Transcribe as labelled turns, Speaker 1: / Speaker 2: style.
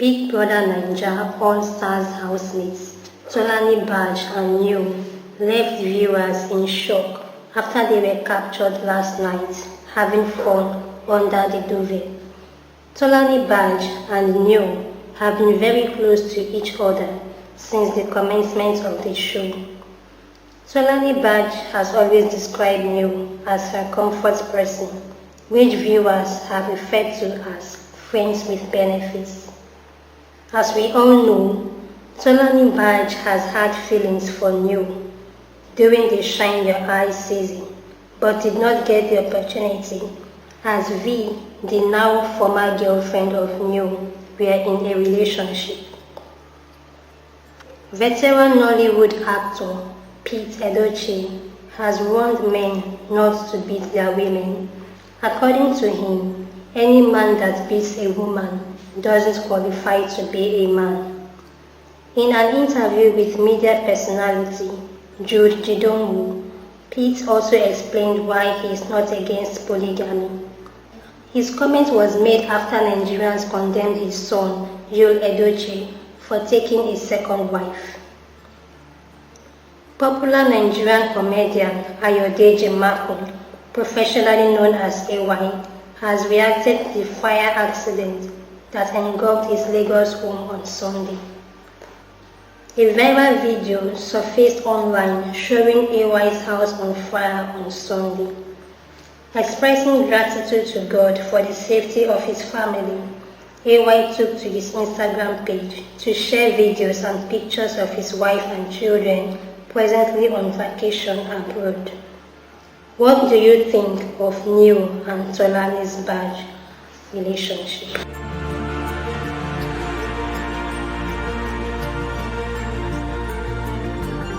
Speaker 1: Big Brother Naija All-Stars housemates Tolanibaj and Neo left viewers in shock after they were captured last night having fun under the duvet. Tolanibaj and Neo have been very close to each other since the commencement of the show. Tolanibaj has always described Neo as her comfort person, which viewers have referred to as friends with benefits. As we all know, Tolanibaj has had feelings for Neo during the Shine Your Eyes season, but did not get the opportunity as V, the now former girlfriend of Neo, were in a relationship. Veteran Nollywood actor Edochie has warned men not to beat their women. According to him, any man that beats a woman doesn't qualify to be a man. In an interview with media personality Jude Jidomwu, Pete also explained why he is not against polygamy. His comment was made after Nigerians condemned his son, Edochie, for taking a second wife. Popular Nigerian comedian Ayodeji Makun, professionally known as AY, has reacted to the fire accident that engulfed his Lagos home on Sunday. A viral video surfaced online showing AY's house on fire on Sunday. Expressing gratitude to God for the safety of his family, AY took to his Instagram page to share videos and pictures of his wife and children presently on vacation abroad. What do you think of Neo and Tolanibaj relationship?